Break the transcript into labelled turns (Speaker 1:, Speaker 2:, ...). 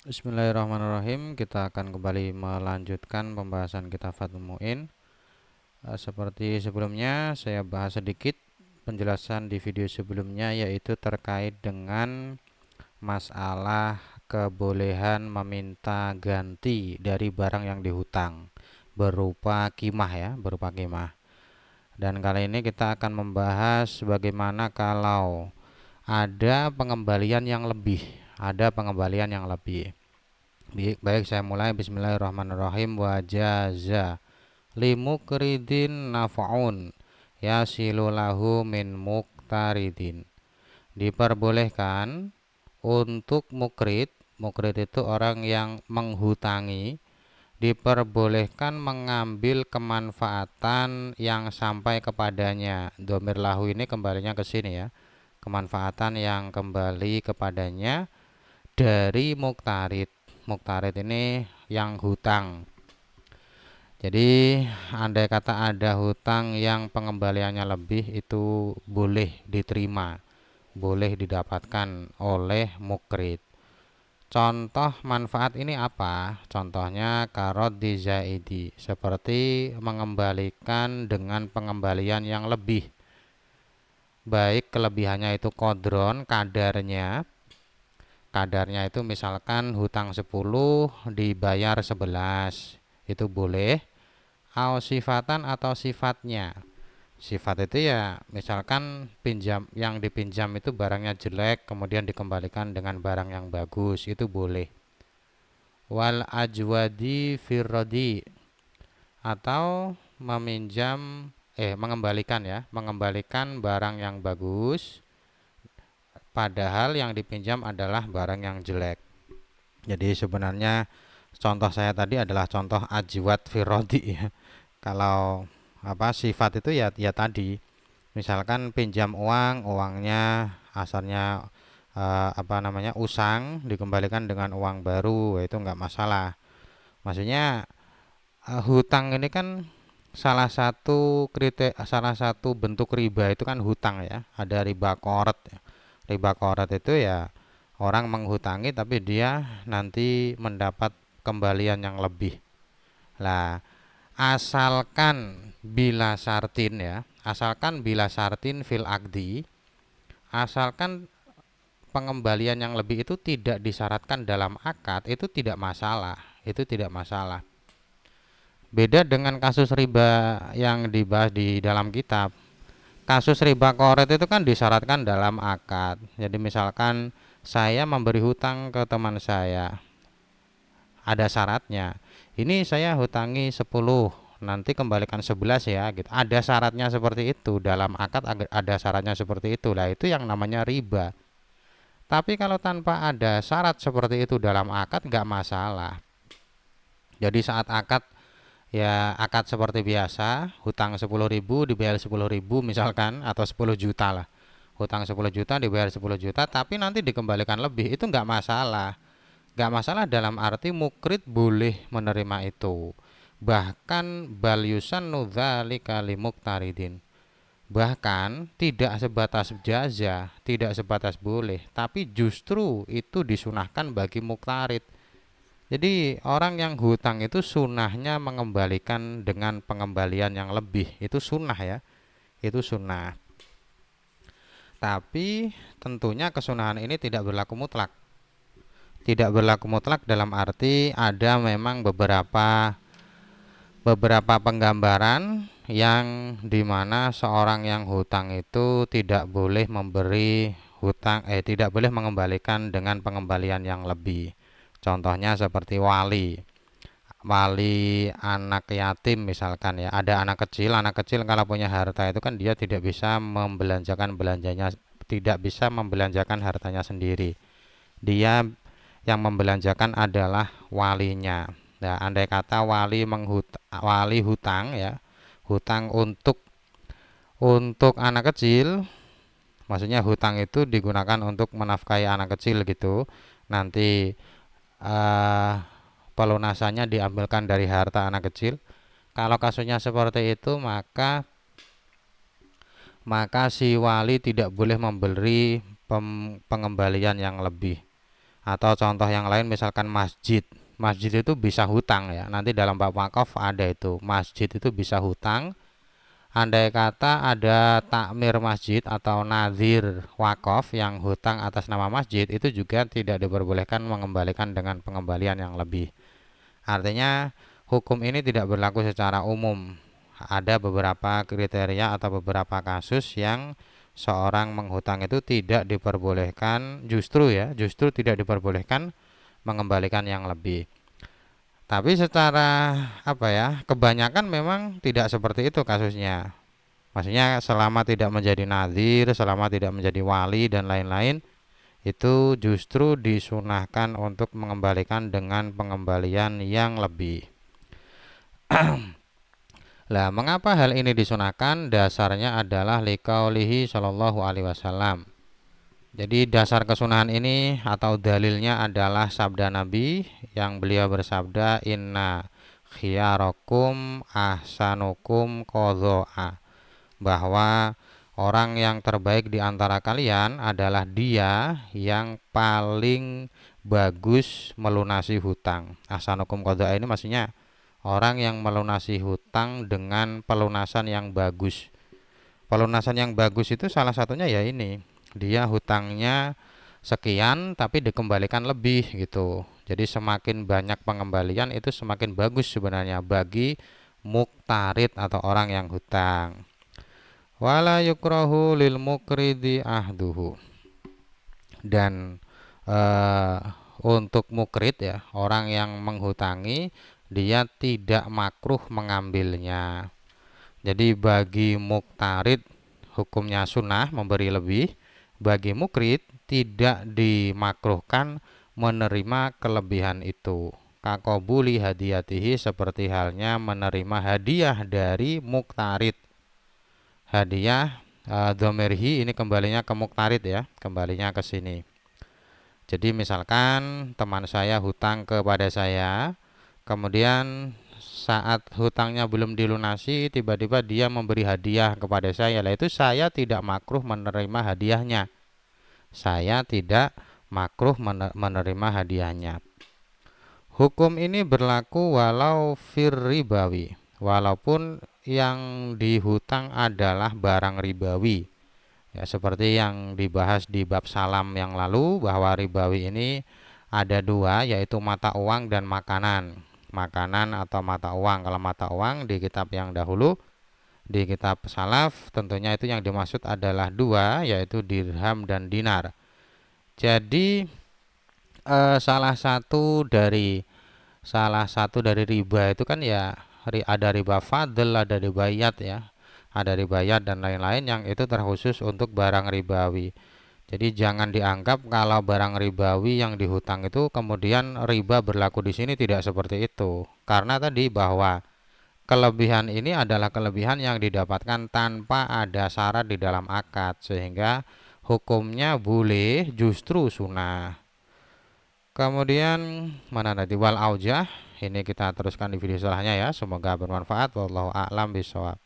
Speaker 1: Bismillahirrahmanirrahim. Kita akan kembali melanjutkan pembahasan kitab Fathul Mu'in. Seperti sebelumnya, saya bahas sedikit penjelasan di video sebelumnya, yaitu terkait dengan masalah kebolehan meminta ganti dari barang yang dihutang berupa qimah ya, berupa qimah. Dan kali ini kita akan membahas bagaimana kalau ada pengembalian yang lebih, ada pengembalian yang lebih. Baik, saya mulai. Bismillahirrahmanirrahim. Wa jaza limukridin naf'un yasilu lahu min muktaridin. Diperbolehkan untuk mukrid. Mukrid itu orang yang menghutangi. Diperbolehkan mengambil kemanfaatan yang sampai kepadanya. Dhamir lahu ini kembalinya ke sini ya. Kemanfaatan yang kembali kepadanya dari muktarid. Muktarid ini yang hutang. Jadi andai kata ada hutang yang pengembaliannya lebih, itu boleh diterima, boleh didapatkan oleh mukrid. Contoh manfaat ini apa? Contohnya karot di zaidi, seperti mengembalikan dengan pengembalian yang lebih. Baik kelebihannya itu kodron, kadarnya itu misalkan hutang 10 dibayar 11, itu boleh. Sifatan atau sifatnya. Sifat itu ya misalkan pinjam, yang dipinjam itu barangnya jelek kemudian dikembalikan dengan barang yang bagus, itu boleh. Wal ajwadi firrodi, atau mengembalikan ya, mengembalikan barang yang bagus padahal yang dipinjam adalah barang yang jelek. Jadi sebenarnya contoh saya tadi adalah contoh ajwat firrodi ya. Kalau sifat itu ya tadi, misalkan pinjam uangnya asalnya usang, dikembalikan dengan uang baru, itu nggak masalah. Maksudnya hutang ini kan salah satu bentuk riba itu kan hutang ya, ada riba korot ya. Riba korot itu ya orang menghutangi tapi dia nanti mendapat kembalian yang lebih. Lah, asalkan bila sartin fil akdi, asalkan pengembalian yang lebih itu tidak disyaratkan dalam akad, itu tidak masalah, itu tidak masalah. Beda dengan kasus riba yang dibahas di dalam kitab. Kasus riba koret itu kan disyaratkan dalam akad. Jadi misalkan saya memberi hutang ke teman saya, ada syaratnya. Ini saya hutangi 10, nanti kembalikan 11 ya gitu. Ada syaratnya seperti itu, dalam akad ada syaratnya seperti itu. Lah itu yang namanya riba. Tapi kalau tanpa ada syarat seperti itu dalam akad nggak masalah. Jadi saat akad, ya akad seperti biasa, hutang 10.000 dibayar 10.000 misalkan, atau 10 juta lah. Hutang 10 juta dibayar 10 juta tapi nanti dikembalikan lebih, itu nggak masalah. Nggak masalah dalam arti mukrid boleh menerima itu. Bahkan bal yusannu dzalika limuktaridin. Bahkan tidak sebatas jaza, tidak sebatas boleh, tapi justru itu disunahkan bagi muktarid. Jadi orang yang hutang itu sunahnya mengembalikan dengan pengembalian yang lebih. Itu sunnah ya, itu sunnah. Tapi tentunya kesunahan ini tidak berlaku mutlak. Tidak berlaku mutlak dalam arti ada memang beberapa penggambaran yang dimana seorang yang hutang itu tidak boleh tidak boleh mengembalikan dengan pengembalian yang lebih. Contohnya seperti wali anak yatim misalkan ya, ada anak kecil kalau punya harta itu kan dia tidak bisa membelanjakan hartanya sendiri. Dia yang membelanjakan adalah walinya. Nah, andai kata wali hutang ya, hutang untuk anak kecil, maksudnya hutang itu digunakan untuk menafkahi anak kecil gitu. Nanti eh, pelunasannya diambilkan dari harta anak kecil. Kalau kasusnya seperti itu, maka si wali tidak boleh memberi pengembalian yang lebih. Atau contoh yang lain misalkan masjid. Masjid itu bisa hutang ya. Nanti dalam bab wakaf ada itu. Masjid itu bisa hutang. Andai kata ada takmir masjid atau nazir wakaf yang hutang atas nama masjid, itu juga tidak diperbolehkan mengembalikan dengan pengembalian yang lebih. Artinya hukum ini tidak berlaku secara umum. Ada beberapa kriteria atau beberapa kasus yang seorang menghutang itu tidak diperbolehkan, justru tidak diperbolehkan mengembalikan yang lebih. Tapi secara kebanyakan memang tidak seperti itu kasusnya. Maksudnya selama tidak menjadi nazir, selama tidak menjadi wali dan lain-lain, itu justru disunahkan untuk mengembalikan dengan pengembalian yang lebih. Lah, mengapa hal ini disunahkan? Dasarnya adalah liqaulihi sallallahu alaihi wasallam. Jadi dasar kesunahan ini atau dalilnya adalah sabda Nabi yang beliau bersabda, inna khiyarakum ahsanukum qadha'a, bahwa orang yang terbaik di antara kalian adalah dia yang paling bagus melunasi hutang. Ahsanukum qadha'a ini maksudnya orang yang melunasi hutang dengan pelunasan yang bagus. Pelunasan yang bagus itu salah satunya ya ini, dia hutangnya sekian tapi dikembalikan lebih gitu. Jadi semakin banyak pengembalian itu semakin bagus sebenarnya bagi muktarid atau orang yang hutang. Wala yukrahu lil mukridi ahduhu. Dan eh, untuk mukrid ya, orang yang menghutangi, dia tidak makruh mengambilnya. Jadi bagi muktarid hukumnya sunnah memberi lebih, bagi mukrid tidak dimakruhkan menerima kelebihan itu. Kakobuli hadiyatihi, seperti halnya menerima hadiah dari muktarid. Hadiah domerhi ini kembalinya ke muktarid ya, kembalinya ke sini. Jadi misalkan teman saya hutang kepada saya, kemudian saat hutangnya belum dilunasi, tiba-tiba dia memberi hadiah kepada saya. Lah itu saya tidak makruh menerima hadiahnya. Saya tidak makruh menerima hadiahnya. Hukum ini berlaku walau firribawi, walaupun yang dihutang adalah barang ribawi. Ya, seperti yang dibahas di bab salam yang lalu, bahwa ribawi ini ada dua, yaitu mata uang dan makanan. Makanan atau mata uang. Kalau mata uang di kitab yang dahulu, di kitab salaf, tentunya itu yang dimaksud adalah dua, yaitu dirham dan dinar. Jadi salah satu dari riba itu kan ya ada riba fadl, ada riba yad ya. Ada riba yad dan lain-lain yang itu terkhusus untuk barang ribawi. Jadi jangan dianggap kalau barang ribawi yang dihutang itu kemudian riba berlaku di sini, tidak seperti itu. Karena tadi bahwa kelebihan ini adalah kelebihan yang didapatkan tanpa ada syarat di dalam akad, sehingga hukumnya boleh, justru sunnah. Kemudian mana tadi wal aujah, ini kita teruskan di video setelahnya ya. Semoga bermanfaat. Wallahu a'lam bishawab.